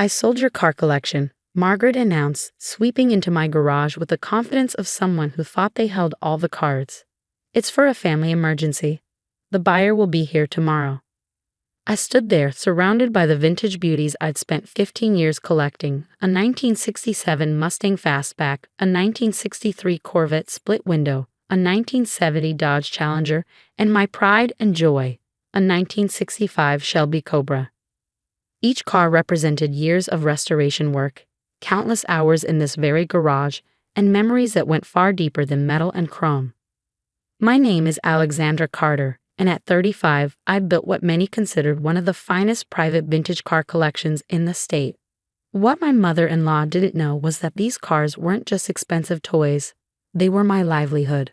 I sold your car collection, Margaret announced, sweeping into my garage with the confidence of someone who thought they held all the cards. It's for a family emergency. The buyer will be here tomorrow. I stood there, surrounded by the vintage beauties I'd spent 15 years collecting: a 1967 Mustang Fastback, a 1963 Corvette split window, a 1970 Dodge Challenger, and my pride and joy, a 1965 Shelby Cobra. Each car represented years of restoration work, countless hours in this very garage, and memories that went far deeper than metal and chrome. My name is Alexandra Carter, and at 35, I built what many considered one of the finest private vintage car collections in the state. What my mother-in-law didn't know was that these cars weren't just expensive toys, they were my livelihood.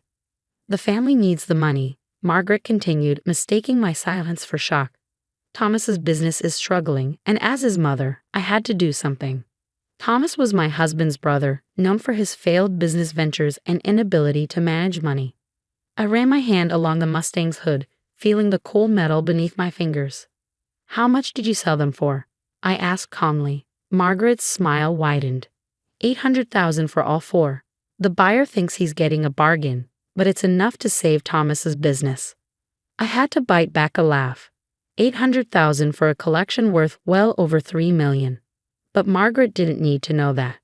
The family needs the money, Margaret continued, mistaking my silence for shock. Thomas's business is struggling, and as his mother, I had to do something. Thomas was my husband's brother, known for his failed business ventures and inability to manage money. I ran my hand along the Mustang's hood, feeling the cool metal beneath my fingers. "How much did you sell them for?" I asked calmly. Margaret's smile widened. $800,000 for all four. The buyer thinks he's getting a bargain, but it's enough to save Thomas's business. I had to bite back a laugh. $800,000 for a collection worth well over $3 million. But Margaret didn't need to know that.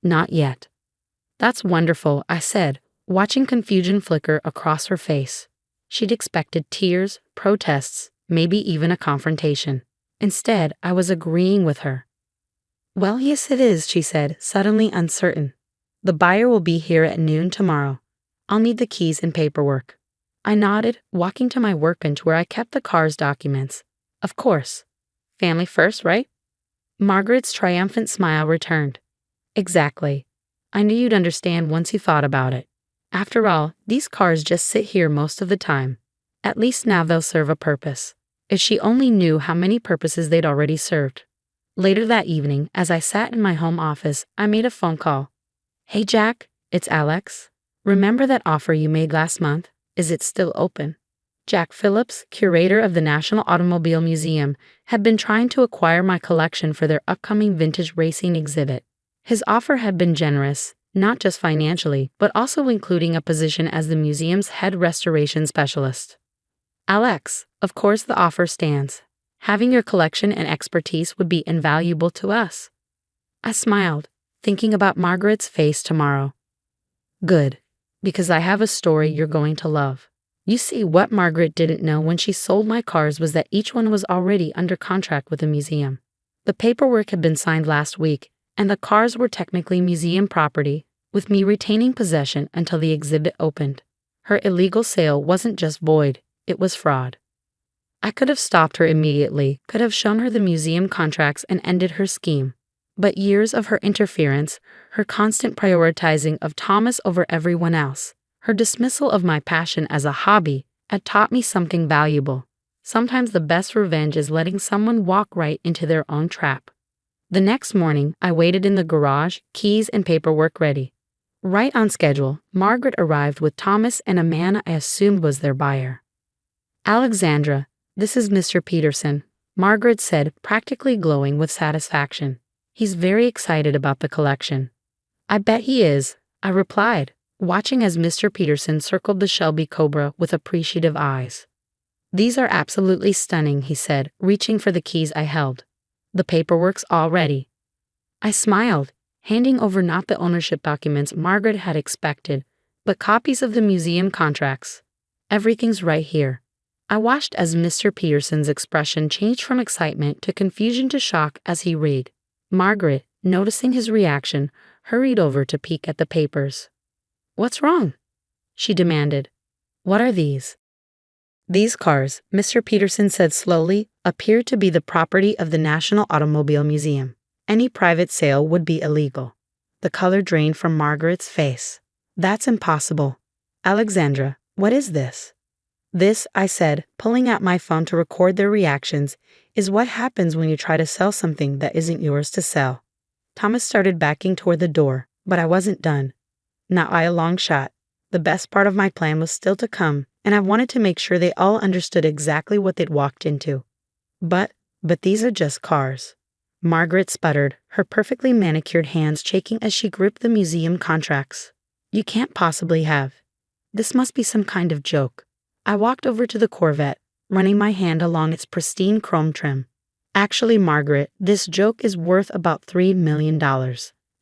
Not yet. "That's wonderful," I said, watching confusion flicker across her face. She'd expected tears, protests, maybe even a confrontation. Instead, I was agreeing with her. "Well, yes it is," she said, suddenly uncertain. "The buyer will be here at noon tomorrow. I'll need the keys and paperwork." I nodded, walking to my workbench where I kept the car's documents. "Of course. Family first, right?" Margaret's triumphant smile returned. "Exactly. I knew you'd understand once you thought about it. After all, these cars just sit here most of the time. At least now they'll serve a purpose." If she only knew how many purposes they'd already served. Later that evening, as I sat in my home office, I made a phone call. "Hey Jack, it's Alex. Remember that offer you made last month? Is it still open?" Jack Phillips, curator of the National Automobile Museum, had been trying to acquire my collection for their upcoming vintage racing exhibit. His offer had been generous, not just financially, but also including a position as the museum's head restoration specialist. "Alex, of course the offer stands. Having your collection and expertise would be invaluable to us." I smiled, thinking about Margaret's face tomorrow. "Good, because I have a story you're going to love." You see, what Margaret didn't know when she sold my cars was that each one was already under contract with the museum. The paperwork had been signed last week, and the cars were technically museum property, with me retaining possession until the exhibit opened. Her illegal sale wasn't just void, it was fraud. I could have stopped her immediately, could have shown her the museum contracts and ended her scheme. But years of her interference, her constant prioritizing of Thomas over everyone else, her dismissal of my passion as a hobby, had taught me something valuable. Sometimes the best revenge is letting someone walk right into their own trap. The next morning, I waited in the garage, keys and paperwork ready. Right on schedule, Margaret arrived with Thomas and a man I assumed was their buyer. "Alexandra, this is Mr. Peterson," Margaret said, practically glowing with satisfaction. "He's very excited about the collection." "I bet he is," I replied, watching as Mr. Peterson circled the Shelby Cobra with appreciative eyes. "These are absolutely stunning," he said, reaching for the keys I held. "The paperwork's all ready." I smiled, handing over not the ownership documents Margaret had expected, but copies of the museum contracts. "Everything's right here." I watched as Mr. Peterson's expression changed from excitement to confusion to shock as he read. Margaret, noticing his reaction, hurried over to peek at the papers. "What's wrong?" she demanded. "What are these?" "These cars," Mr. Peterson said slowly, "appear to be the property of the National Automobile Museum. Any private sale would be illegal." The color drained from Margaret's face. "That's impossible. Alexandra, what is this?" "This," I said, pulling out my phone to record their reactions, "is what happens when you try to sell something that isn't yours to sell." Thomas started backing toward the door, but I wasn't done. Not by a long shot. The best part of my plan was still to come, and I wanted to make sure they all understood exactly what they'd walked into. But these are just cars. Margaret sputtered, her perfectly manicured hands shaking as she gripped the museum contracts. You can't possibly have. This must be some kind of joke. I walked over to the Corvette, running my hand along its pristine chrome trim. Actually, Margaret, this joke is worth about $3 million.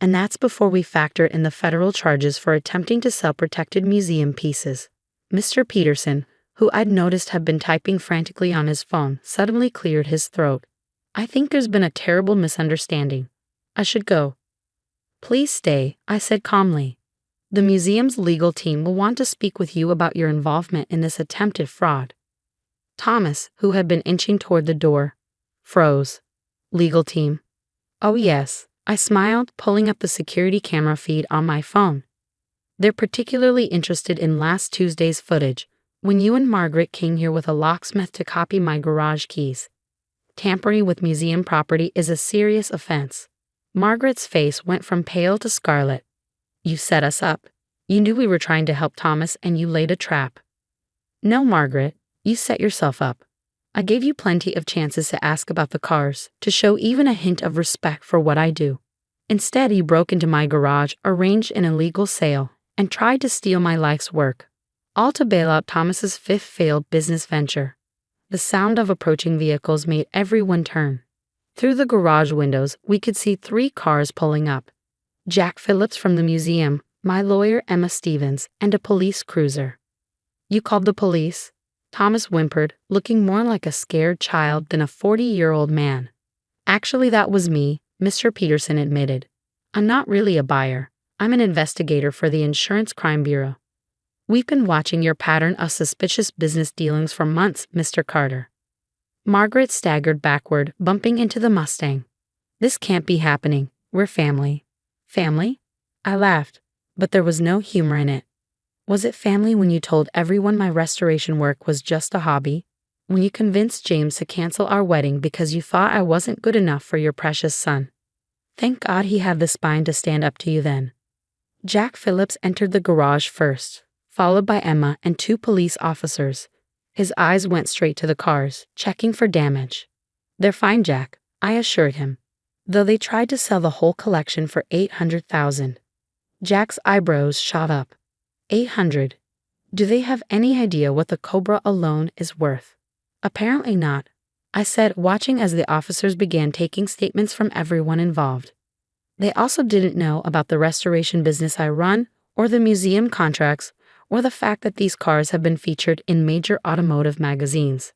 And that's before we factor in the federal charges for attempting to sell protected museum pieces. Mr. Peterson, who I'd noticed had been typing frantically on his phone, suddenly cleared his throat. I think there's been a terrible misunderstanding. I should go. Please stay, I said calmly. The museum's legal team will want to speak with you about your involvement in this attempted fraud. Thomas, who had been inching toward the door, froze. Legal team. Oh yes, I smiled, pulling up the security camera feed on my phone. They're particularly interested in last Tuesday's footage, when you and Margaret came here with a locksmith to copy my garage keys. Tampering with museum property is a serious offense. Margaret's face went from pale to scarlet. You set us up. You knew we were trying to help Thomas and you laid a trap. No, Margaret, you set yourself up. I gave you plenty of chances to ask about the cars, to show even a hint of respect for what I do. Instead, you broke into my garage, arranged an illegal sale, and tried to steal my life's work, all to bail out Thomas's fifth failed business venture. The sound of approaching vehicles made everyone turn. Through the garage windows, we could see 3 cars pulling up. Jack Phillips from the museum, my lawyer Emma Stevens, and a police cruiser. You called the police? Thomas whimpered, looking more like a scared child than a 40-year-old man. Actually, that was me, Mr. Peterson admitted. I'm not really a buyer. I'm an investigator for the Insurance Crime Bureau. We've been watching your pattern of suspicious business dealings for months, Mr. Carter. Margaret staggered backward, bumping into the Mustang. This can't be happening. We're family. Family? I laughed, but there was no humor in it. Was it family when you told everyone my restoration work was just a hobby? When you convinced James to cancel our wedding because you thought I wasn't good enough for your precious son? Thank God he had the spine to stand up to you then. Jack Phillips entered the garage first, followed by Emma and 2 police officers. His eyes went straight to the cars, checking for damage. They're fine, Jack, I assured him, though they tried to sell the whole collection for $800,000. Jack's eyebrows shot up. 800. Do they have any idea what the Cobra alone is worth? Apparently not, I said, watching as the officers began taking statements from everyone involved. They also didn't know about the restoration business I run, or the museum contracts, or the fact that these cars have been featured in major automotive magazines.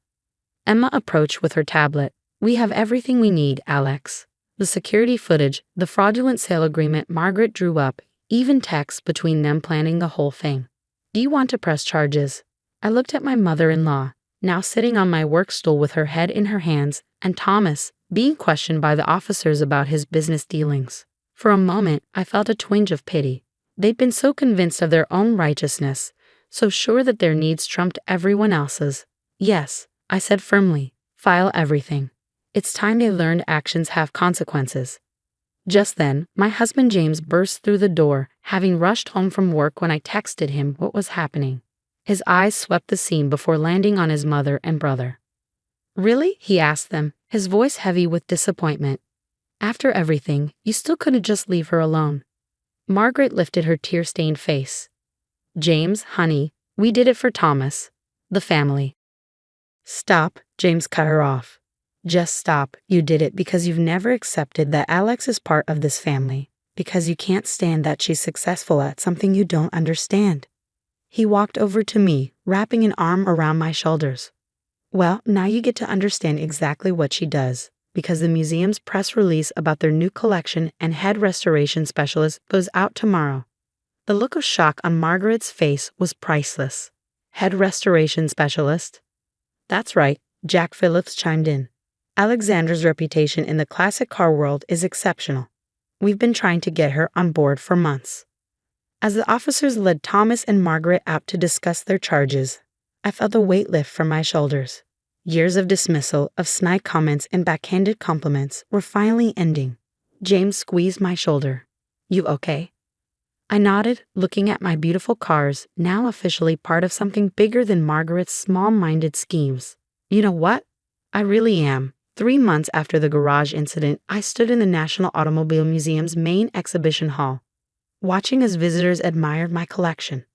Emma approached with her tablet. We have everything we need, Alex. The security footage, the fraudulent sale agreement Margaret drew up, even texts between them planning the whole thing. Do you want to press charges? I looked at my mother-in-law, now sitting on my work stool with her head in her hands, and Thomas, being questioned by the officers about his business dealings. For a moment, I felt a twinge of pity. They'd been so convinced of their own righteousness, so sure that their needs trumped everyone else's. Yes, I said firmly, file everything. It's time they learned actions have consequences. Just then, my husband James burst through the door, having rushed home from work when I texted him what was happening. His eyes swept the scene before landing on his mother and brother. Really? He asked them, his voice heavy with disappointment. After everything, you still couldn't just leave her alone. Margaret lifted her tear-stained face. James, honey, we did it for Thomas. The family. Stop, James cut her off. Just stop. You did it because you've never accepted that Alex is part of this family, because you can't stand that she's successful at something you don't understand. He walked over to me, wrapping an arm around my shoulders. Well, now you get to understand exactly what she does, because the museum's press release about their new collection and head restoration specialist goes out tomorrow. The look of shock on Margaret's face was priceless. Head restoration specialist? That's right, Jack Phillips chimed in. Alexandra's reputation in the classic car world is exceptional. We've been trying to get her on board for months. As the officers led Thomas and Margaret out to discuss their charges, I felt a weight lift from my shoulders. Years of dismissal, of snide comments and backhanded compliments were finally ending. James squeezed my shoulder. You okay? I nodded, looking at my beautiful cars, now officially part of something bigger than Margaret's small-minded schemes. You know what? I really am. 3 months after the garage incident, I stood in the National Automobile Museum's main exhibition hall, watching as visitors admired my collection.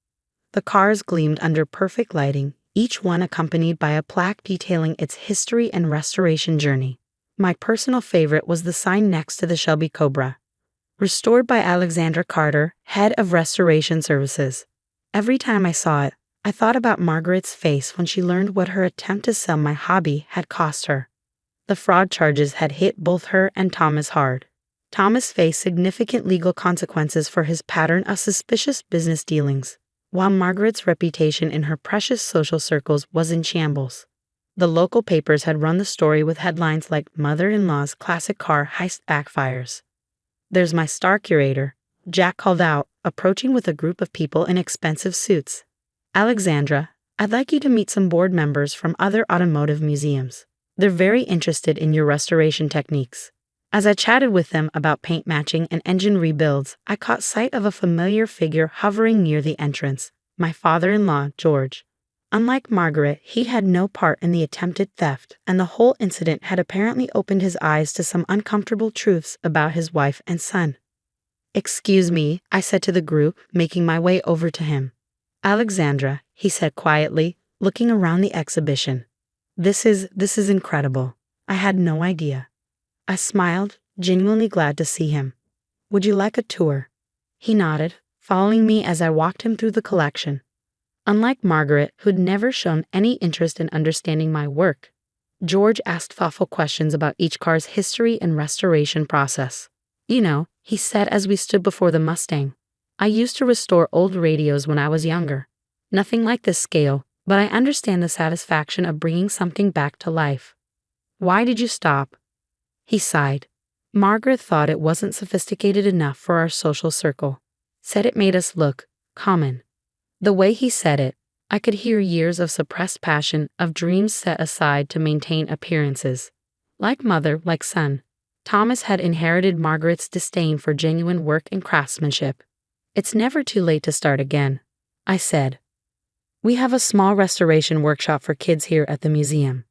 The cars gleamed under perfect lighting, each one accompanied by a plaque detailing its history and restoration journey. My personal favorite was the sign next to the Shelby Cobra, restored by Alexandra Carter, head of Restoration Services. Every time I saw it, I thought about Margaret's face when she learned what her attempt to sell my hobby had cost her. The fraud charges had hit both her and Thomas hard. Thomas faced significant legal consequences for his pattern of suspicious business dealings, while Margaret's reputation in her precious social circles was in shambles. The local papers had run the story with headlines like "Mother-in-law's classic car heist backfires." "There's my star curator," Jack called out, approaching with a group of people in expensive suits. "Alexandra, I'd like you to meet some board members from other automotive museums. They're very interested in your restoration techniques." As I chatted with them about paint matching and engine rebuilds, I caught sight of a familiar figure hovering near the entrance, my father-in-law, George. Unlike Margaret, he had no part in the attempted theft, and the whole incident had apparently opened his eyes to some uncomfortable truths about his wife and son. "Excuse me," I said to the group, making my way over to him. "Alexandra," he said quietly, looking around the exhibition. This is incredible. I had no idea." I smiled, genuinely glad to see him. "Would you like a tour?" He nodded, following me as I walked him through the collection. Unlike Margaret, who'd never shown any interest in understanding my work, George asked thoughtful questions about each car's history and restoration process. "You know," he said as we stood before the Mustang, "I used to restore old radios when I was younger. Nothing like this scale, but I understand the satisfaction of bringing something back to life." "Why did you stop?" He sighed. "Margaret thought it wasn't sophisticated enough for our social circle. Said it made us look common." The way he said it, I could hear years of suppressed passion, of dreams set aside to maintain appearances. Like mother, like son, Thomas had inherited Margaret's disdain for genuine work and craftsmanship. "It's never too late to start again," I said. "We have a small restoration workshop for kids here at the museum.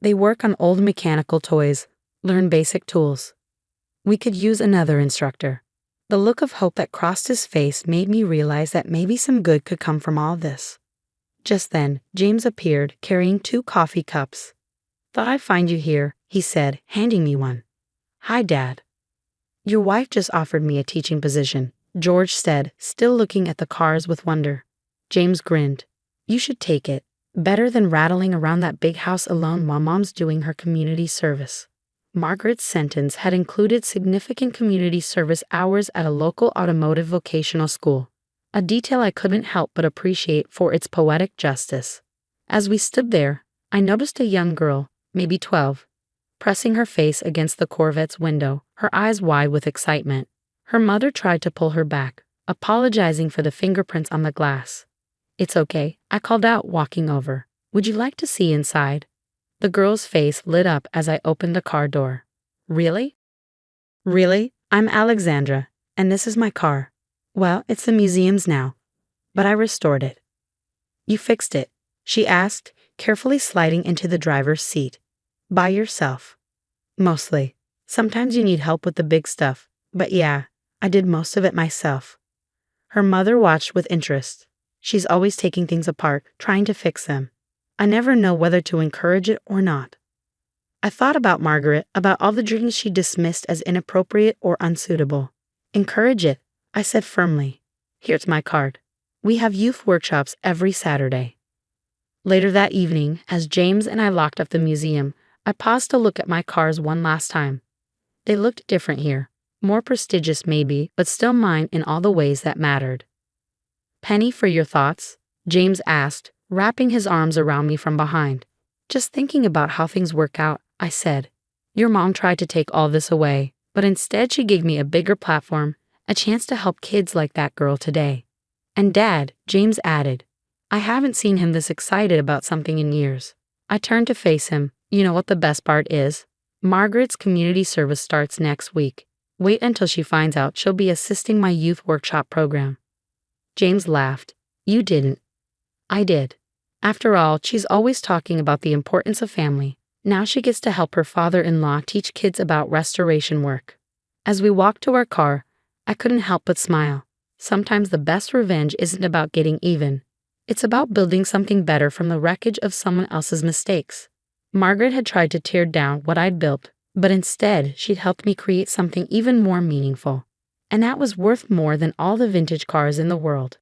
They work on old mechanical toys, learn basic tools. We could use another instructor." The look of hope that crossed his face made me realize that maybe some good could come from all this. Just then, James appeared, carrying 2 coffee cups. "Thought I'd find you here," he said, handing me one. "Hi, Dad." "Your wife just offered me a teaching position," George said, still looking at the cars with wonder. James grinned. "You should take it. Better than rattling around that big house alone while Mom's doing her community service." Margaret's sentence had included significant community service hours at a local automotive vocational school, a detail I couldn't help but appreciate for its poetic justice. As we stood there, I noticed a young girl, maybe 12, pressing her face against the Corvette's window, her eyes wide with excitement. Her mother tried to pull her back, apologizing for the fingerprints on the glass. "It's okay," I called out, walking over. "Would you like to see inside?" The girl's face lit up as I opened the car door. "Really? Really? I'm Alexandra, and this is my car. Well, it's the museum's now, but I restored it." "You fixed it?" she asked, carefully sliding into the driver's seat. "By yourself?" "Mostly. Sometimes you need help with the big stuff, but yeah, I did most of it myself." Her mother watched with interest. She's always taking things apart, trying to fix them. I never know whether to encourage it or not. I thought about Margaret, about all the dreams she dismissed as inappropriate or unsuitable. "Encourage it," I said firmly. "Here's my card. We have youth workshops every Saturday." Later that evening, as James and I locked up the museum, I paused to look at my cars one last time. They looked different here, more prestigious maybe, but still mine in all the ways that mattered. "Penny, for your thoughts?" James asked, wrapping his arms around me from behind. "Just thinking about how things work out," I said. "Your mom tried to take all this away, but instead she gave me a bigger platform, a chance to help kids like that girl today." "And Dad," James added. I haven't seen him this excited about something in years. I turned to face him. "You know what the best part is? Margaret's community service starts next week. Wait until she finds out she'll be assisting my youth workshop program." James laughed. "You didn't." "I did. After all, she's always talking about the importance of family, Now she gets to help her father-in-law teach kids about restoration work. As we walked to our car, I couldn't help but smile. Sometimes the best revenge isn't about getting even. It's about building something better from the wreckage of someone else's mistakes. Margaret had tried to tear down what I'd built, but instead she'd helped me create something even more meaningful. And that was worth more than all the vintage cars in the world.